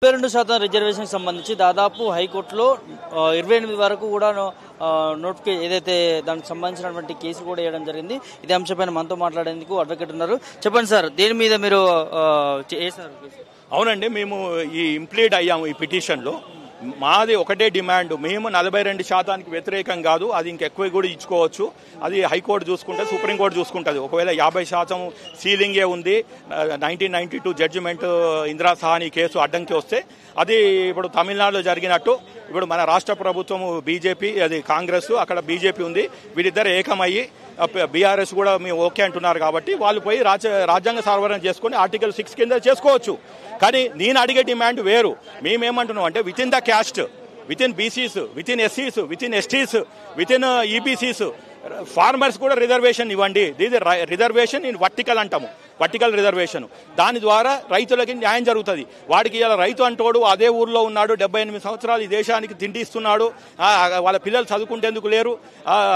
72% రిజర్వేషన్కి సంబంధించి దాదాపు హైకోర్టులో 28 వరకు కూడా నోటిఫికేషన్ ఏదైతే దానికి సంబంధించినటువంటి కేసు కూడా వేయడం జరిగింది. ఇదే అంశంపైన మనతో మాట్లాడేందుకు అడ్వకేట్ ఉన్నారు. చెప్పండి సార్, దేని మీద మీరు వేసారు? అవునండి, మేము ఈ ఇంప్లీడ్ అయ్యాము ఈ పిటిషన్లో. మాది ఒకటే డిమాండ్, మేము 42% వ్యతిరేకం కాదు, అది ఇంకెక్కువ కూడా ఇచ్చుకోవచ్చు. అది హైకోర్టు చూసుకుంటే, సుప్రీంకోర్టు చూసుకుంటుంది. ఒకవేళ 50% సీలింగే ఉంది, 1992 జడ్జిమెంట్ ఇందిరా సహాని కేసు అడ్డంకి వస్తే అది ఇప్పుడు తమిళనాడులో జరిగినట్టు ఇప్పుడు మన రాష్ట్ర ప్రభుత్వం బీజేపీ, అది కాంగ్రెస్, అక్కడ బీజేపీ ఉంది, వీరిద్దరు ఏకమయ్యి బీఆర్ఎస్ కూడా మేము ఓకే అంటున్నారు కాబట్టి వాళ్ళు పోయి రాజ్యాంగ సవరణ చేసుకుని ఆర్టికల్ 6 కింద చేసుకోవచ్చు. కానీ నేను అడిగే డిమాండ్ వేరు. మేమేమంటున్నాం అంటే within the caste, within BCs, within ఎస్సీస్, within STs, within EBCs farmers కూడా రిజర్వేషన్ ఇవ్వండి. ఇది రిజర్వేషన్ ఇన్ వర్టికల్ అంటాము, వర్టికల్ రిజర్వేషన్. దాని ద్వారా రైతులకి న్యాయం జరుగుతుంది. వాడికి ఇలా రైతు అంటోడు అదే ఊర్లో ఉన్నాడు, 78 సంవత్సరాలు ఈ దేశానికి తిండి ఇస్తున్నాడు, వాళ్ళ పిల్లలు చదువుకుంటేందుకు లేరు,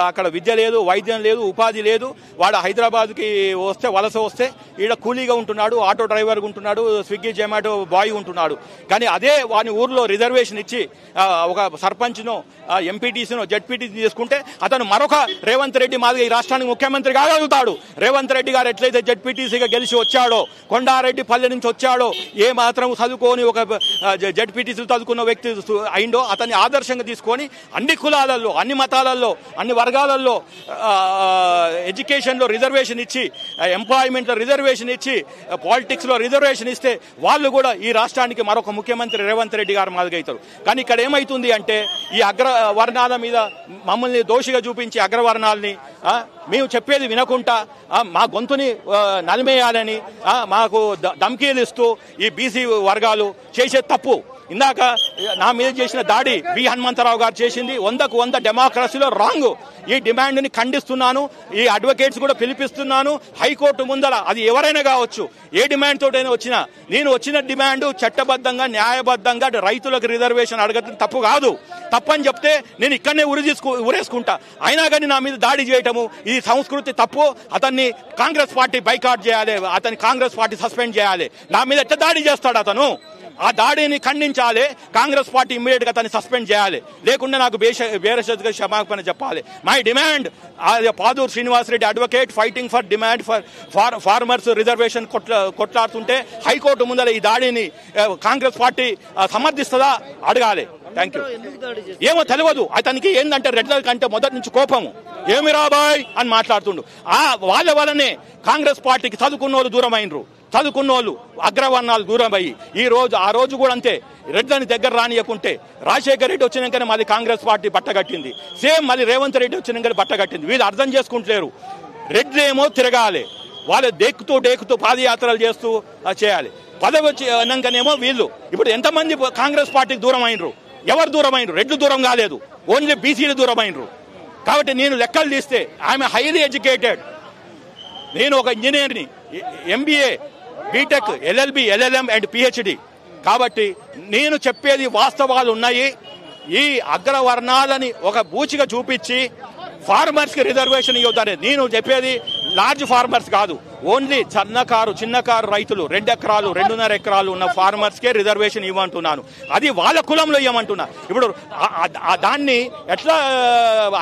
అక్కడ విద్య లేదు, వైద్యం లేదు, ఉపాధి లేదు. వాడు హైదరాబాద్కి వస్తే, వలస వస్తే ఈడ కూలీగా ఉంటున్నాడు, ఆటో డ్రైవర్గా ఉంటున్నాడు, స్విగ్గీ జొమాటో బాయ్ ఉంటున్నాడు. కానీ అదే వాని ఊర్లో రిజర్వేషన్ ఇచ్చి ఒక సర్పంచ్నో ఎంపీటీసీనో జడ్పీటీసీ తీసుకుంటే అతను మరొక రేవంత్ రెడ్డి మాదిగా ఈ రాష్ట్రానికి ముఖ్యమంత్రి కాగలుగుతాడు. రేవంత్ రెడ్డి గారు ఎట్లయితే జడ్పీటీసీగా గెలిచి వచ్చాడో, కొండారెడ్డి పల్లె నుంచి వచ్చాడో, ఏ మాత్రం చదువుకొని ఒక జడ్పీటీసీలు చదువుకున్న వ్యక్తి అయిండో అతన్ని ఆదర్శంగా తీసుకొని అన్ని కులాలలో, అన్ని మతాలలో, అన్ని వర్గాలలో ఎడ్యుకేషన్లో రిజర్వేషన్ ఇచ్చి, ఎంప్లాయ్మెంట్లో రిజర్వేషన్ ఇచ్చి, పాలిటిక్స్లో రిజర్వేషన్ ఇస్తే వాళ్ళు కూడా ఈ రాష్ట్రానికి మరొక ముఖ్యమంత్రి రేవంత్ రెడ్డి గారు మాదిగా అవుతారు. కానీ ఇక్కడ ఏమైతుంది అంటే ఈ అగ్రవర్ణాల మీద మమ్మల్ని దోషిగా చూపించి అగ్రవర్ణాలని మేము చెప్పేది వినకుండా మా గొంతుని నలిమేయాలని మాకు ధమ్కీలు ఇస్తూ ఈ బీసీ వర్గాలు చేసే తప్పు. ఇందాక నా మీద చేసిన దాడి వి హనుమంతరావు గారు చేసింది 100కు 100 డెమోక్రసీలో రాంగ్. ఈ డిమాండ్ని ఖండిస్తున్నాను, ఈ అడ్వకేట్స్ కూడా పిలిపిస్తున్నాను హైకోర్టు ముందర. అది ఎవరైనా కావచ్చు, ఏ డిమాండ్ తోటైనా వచ్చినా. నేను వచ్చిన డిమాండ్ చట్టబద్ధంగా, న్యాయబద్ధంగా రైతులకు రిజర్వేషన్ అడగడం తప్పు కాదు. తప్పని చెప్తే నేను ఇక్కడనే ఉరేసుకుంటా. అయినా కానీ నా మీద దాడి చేయటము ఇది సంస్కృతి తప్పు. అతన్ని కాంగ్రెస్ పార్టీ బైకాట్ చేయాలి, అతన్ని కాంగ్రెస్ పార్టీ సస్పెండ్ చేయాలి. నా మీద ఎట్లా దాడి చేస్తాడు అతను? ఆ దాడిని ఖండించాలి. కాంగ్రెస్ పార్టీ ఇమ్మీడియట్ గా తను సస్పెండ్ చేయాలి, లేకుండా నాకు బేరసత్తుగా క్షమాపణ చెప్పాలి. My demand పాదూర్ Srinivasa Reddy advocate fighting for demand for farmers reservation కొట్లాడుతుంటే high court ముందర ఈ దాడిని కాంగ్రెస్ పార్టీ సమర్థిస్తుందా అడగాలి. Thank you. ఏమో తెలియదు అతనికి. ఏంటంటే రెడ్ల కంటే మొదటి నుంచి కోపము, ఏమి రాబాయ్ అని మాట్లాడుతుండు. వాళ్ళ వల్లనే కాంగ్రెస్ పార్టీకి చదువుకున్న వాళ్ళు దూరం అయినరు, చదువుకున్న వాళ్ళు అగ్రవర్ణాలు దూరం అయ్యి ఈ రోజు ఆ రోజు కూడా అంతే రెడ్లని దగ్గర రానియకుంటే రాజశేఖర రెడ్డి వచ్చినాకనే మాది కాంగ్రెస్ పార్టీ బట్టగట్టింది. సేమ్ మళ్ళీ రేవంత్ రెడ్డి వచ్చినాకనే బట్టగట్టింది. వీళ్ళు అర్థం చేసుకుంటలేరు. రెడ్లేమో తిరగాలి, వాళ్ళు డేకుతూ పాదయాత్రలు చేస్తూ చేయాలి. పదవి వచ్చి అన్నాకనేమో వీళ్ళు ఇప్పుడు ఎంతమంది కాంగ్రెస్ పార్టీకి దూరం అయినరు? ఎవరు దూరం అయినరు? రెడ్లు దూరం కాలేదు, ఓన్లీ బీసీలు దూరం అయినరు. కాబట్టి నేను లెక్కలు తీస్తే ఐఎమ్ హైలీ ఎడ్యుకేటెడ్. నేను ఒక ఇంజనీర్ని, MBA, BTech, LLB, LLM and PhD. కాబట్టి నేను చెప్పేది వాస్తవాలు ఉన్నాయి. ఈ అగ్రవర్ణాలని ఒక బూచిగా చూపించి ఫార్మర్స్కి రిజర్వేషన్ ఇవ్వద్దని నేను చెప్పేది. లార్జ్ ఫార్మర్స్ కాదు, ఓన్లీ చిన్న కారు రైతులు 2 ఎకరాలు 2.5 ఎకరాలు ఉన్న ఫార్మర్స్కే రిజర్వేషన్ ఇవ్వమంటున్నాను. అది వాళ్ళ కులంలో ఇవ్వమంటున్నా. ఇప్పుడు దాన్ని ఎట్లా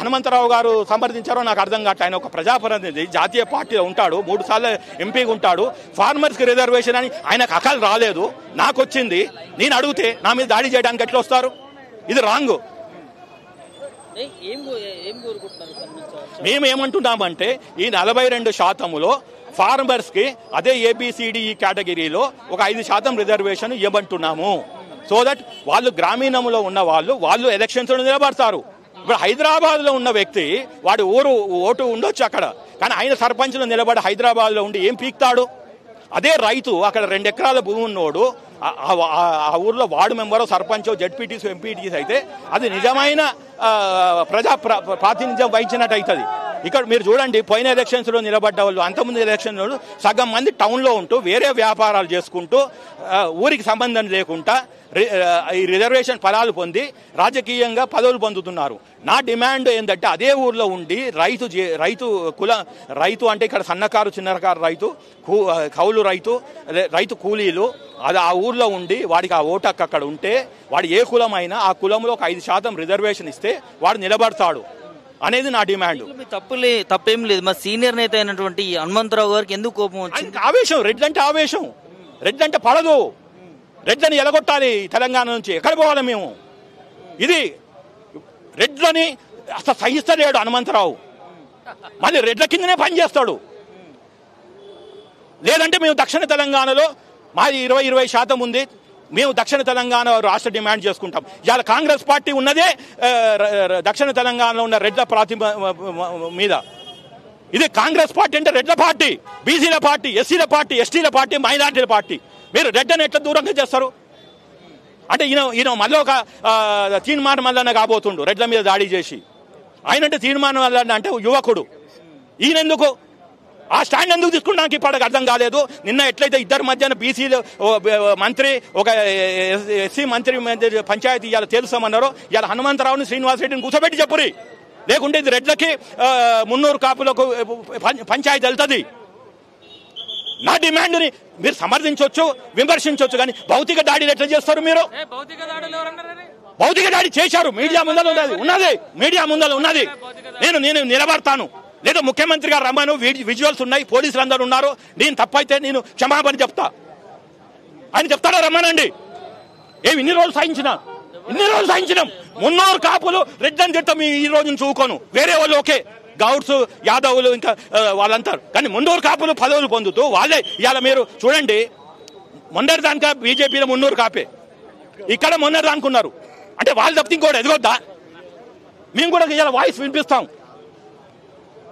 హనుమంతరావు గారు సమర్థించారో నాకు అర్థం కావట్లేదు. ఆయన ఒక ప్రజాప్రతినిధి, జాతీయ పార్టీలో ఉంటాడు, 3 సార్లు ఎంపీగా ఉంటాడు. ఫార్మర్స్కి రిజర్వేషన్ అని ఆయనకు అకలు రాలేదు, నాకు వచ్చింది. నేను అడిగితే నా మీద దాడి చేయడానికి ఎట్లా వస్తారు? ఇది రాంగ్. మేమేమంటున్నామంటే ఈ 42%లో ఫార్మర్స్ కి అదే ఏబిసిడిఈ కేటగిరీలో ఒక 5% రిజర్వేషన్ ఇవ్వమంటున్నాము. సో దట్ వాళ్ళు గ్రామీణంలో ఉన్న వాళ్ళు ఎలక్షన్స్ నిలబడతారు. ఇప్పుడు హైదరాబాద్ లో ఉన్న వ్యక్తి వాడి ఓటు ఉండొచ్చు అక్కడ, కానీ ఆయన సర్పంచ్ లో నిలబడి హైదరాబాద్ లో ఉండి ఏం పీక్తాడు? అదే రైతు అక్కడ 2 ఎకరాల భూమి ఉన్నోడు ఆ ఊర్లో వార్డు మెంబరో, సర్పంచో, జడ్పీటీసీ, ఎంపీటీసీ అయితే అది నిజమైన ప్రజా ప్రాతినిధ్యం వహించినట్టు అవుతుంది. ఇక్కడ మీరు చూడండి, పోయిన ఎలక్షన్స్లో నిలబడ్డ వాళ్ళు, అంతకుముందు ఎలక్షన్లో సగం మంది టౌన్లో ఉంటూ వేరే వ్యాపారాలు చేసుకుంటూ ఊరికి సంబంధం లేకుండా ఈ రిజర్వేషన్ ఫలాలు పొంది రాజకీయంగా పదవులు పొందుతున్నారు. నా డిమాండ్ ఏంటంటే అదే ఊర్లో ఉండి రైతు అంటే ఇక్కడ సన్నకారు చిన్నకారు రైతు, కౌలు రైతు కూలీలు అది ఆ ఊర్లో ఉండి వాడికి ఆ ఓటు హక్కు అక్కడ ఉంటే వాడు ఏ కులమైనా ఆ కులంలో ఒక 5% రిజర్వేషన్ ఇస్తే వాడు నిలబడతాడు అనేది నా డిమాండ్. తప్పేం లేదు. మా సీనియర్ నేత అయినటువంటి హనుమంతరావు గారికి ఎందుకు కోపం వచ్చింది? ఆవేశం, రెడ్లంటే ఆవేశం, రెడ్లంటే పడదు. రెడ్లని ఎలగొట్టాలి తెలంగాణ నుంచి. ఎక్కడ పోవాలి మేము? ఇది రెడ్లని అసలు సహిస్తలేడు హనుమంతరావు. మళ్ళీ రెడ్ల కిందనే పనిచేస్తాడు. లేదంటే మేము దక్షిణ తెలంగాణలో మాది 20% ఉంది, మేము దక్షిణ తెలంగాణ రాష్ట్ర డిమాండ్ చేసుకుంటాం. ఇవాళ కాంగ్రెస్ పార్టీ ఉన్నదే దక్షిణ తెలంగాణలో ఉన్న రెడ్ల మీద. ఇది కాంగ్రెస్ పార్టీ అంటే రెడ్ల పార్టీ, బీసీల పార్టీ, ఎస్సీల పార్టీ, ఎస్టీల పార్టీ, మైనార్టీల పార్టీ. మీరు రెడ్డని ఎట్లా దూరంగా చేస్తారు? అంటే ఈయన మళ్ళీ ఒక తీర్మానం మల్లన్న కాబోతుండు రెడ్ల మీద దాడి చేసి. ఆయనంటే తీర్మానం మల్లన్న అంటే యువకుడు. ఈయనెందుకు ఆ స్టాండ్ ఎందుకు తీసుకుని నాకు ఇప్పటికి అర్థం కాలేదు. నిన్న ఎట్లయితే ఇద్దరి మధ్యన బీసీలు మంత్రి, ఒక ఎస్సీ మంత్రి పంచాయతీ ఇవాళ తెలుస్తామన్నారో, ఇవాళ హనుమంతరావుని శ్రీనివాసరెడ్డిని కూర్చోబెట్టి చెప్పురి. లేకుంటే ఇది రెడ్లకి 300 కాపులకు పంచాయతీ వెళ్తుంది. నా డిమాండ్ని మీరు సమర్థించవచ్చు, విమర్శించవచ్చు, కానీ భౌతిక దాడిని ఎట్లా చేస్తారు మీరు? భౌతిక దాడి చేశారు. మీడియా ముందర ఉన్నది, మీడియా ముందర ఉన్నది. నేను నిలబడతాను. లేదా ముఖ్యమంత్రి గారు రమ్మను, విజువల్స్ ఉన్నాయి, పోలీసులు అందరూ ఉన్నారు. నేను తప్పైతే నేను క్షమాపణ చెప్తా. ఆయన చెప్తాడా? రమ్మనండి. ఇన్ని రోజులు సాధించినాం. 300 కాపులు రెడ్లని తిట్టం ఈ రోజు నుంచి ఊకోను. వేరే వాళ్ళు ఓకే, గౌడ్స్, యాదవులు, ఇంకా వాళ్ళంటారు. కానీ 300 కాపులు పదవులు పొందుతూ వాళ్ళే ఇవాళ మీరు చూడండి. మొన్నటి దానికా బీజేపీలో 300 కాపే, ఇక్కడ మొన్నటి దానుకున్నారు. అంటే వాళ్ళు తప్పితే ఇంకోటి ఎదగొద్దా? మేము కూడా ఇవాళ వాయిస్ వినిపిస్తాం.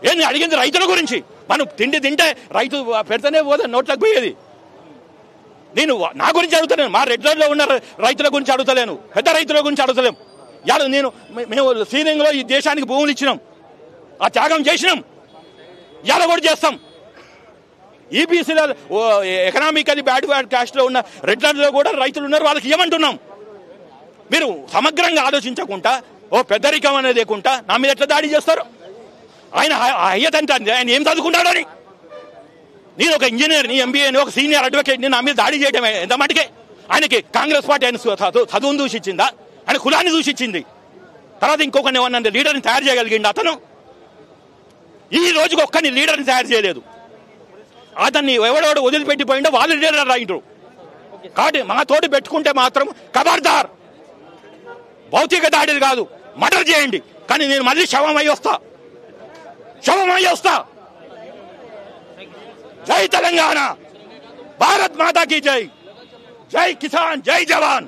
ఏంది అడిగింది రైతుల గురించి. మనం తిండి తింటే రైతు పెడితేనే పోతే నోట్లకు పోయేది. నేను నా గురించి అడుగుతలేను, మా రెడ్లలో ఉన్న రైతుల గురించి అడుగుతలేను, పెద్ద రైతుల గురించి అడుగుతలేము. ఇవాళ మేము సీలింగ్లో ఈ దేశానికి భూములు ఇచ్చినాం, ఆ త్యాగం చేసినాం, ఇవాళ కూడా చేస్తాం. ఈబీసీలో ఎకనామికలీ బ్యాక్వర్డ్ కాస్ట్లో ఉన్న రెడ్లలో కూడా రైతులు ఉన్నారు, వాళ్ళకి ఇవ్వమంటున్నాం. మీరు సమగ్రంగా ఆలోచించకుండా పెద్దరికం అనేది లేకుండా నా మీద ఎట్లా దాడి చేస్తారు? ఆయన అయ్యదంటే ఆయన ఏం చదువుకున్నాడు అని. నేను ఒక ఇంజనీర్ని, ఎంబీఏని, ఒక సీనియర్ అడ్వకేట్ని, నా మీద దాడి చేయడమే ఎంత మటుకే. ఆయనకి కాంగ్రెస్ పార్టీ ఆయన చదువును దూషించిందా? ఆయన కులాన్ని దూషించింది. తర్వాత ఇంకొకరిని ఏమన్నా లీడర్ని తయారు చేయగలిగింది అతను? ఈ రోజుకి ఒక్కని లీడర్ని తయారు చేయలేదు. అతన్ని ఎవడెవడు వదిలిపెట్టిపోయిండో వాళ్ళు లీడర్ అయ్యిండ్రు. కాబట్టి మా తోటి పెట్టుకుంటే మాత్రం ఖబర్దార్. భౌతిక దాడులు కాదు, మర్డర్ చేయండి, కానీ నేను మళ్ళీ శవమై వస్తా. జై తెలంగాణ, భారత్ మాతా కీ జై, జై కిసాన్, జై జవాన్.